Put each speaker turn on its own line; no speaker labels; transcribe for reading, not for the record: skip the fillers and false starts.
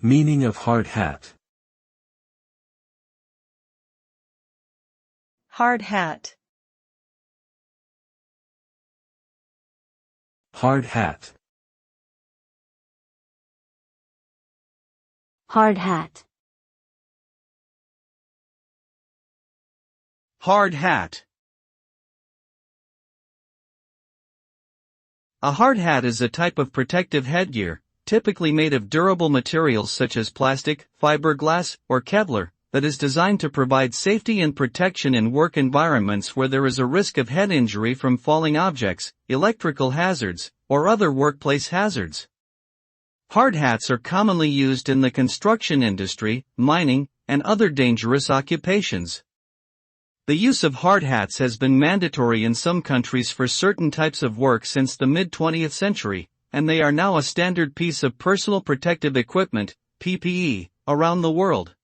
Meaning of hard hat.
Hard hat.
Hard hat.
Hard hat.
Hard hat. A hard hat is a type of protective headgear, typically made of durable materials such as plastic, fiberglass, or Kevlar, that is designed to provide safety and protection in work environments where there is a risk of head injury from falling objects, electrical hazards, or other workplace hazards. Hard hats are commonly used in the construction industry, mining, and other dangerous occupations. The use of hard hats has been mandatory in some countries for certain types of work since the mid-20th century, and they are now a standard piece of personal protective equipment, PPE, around the world.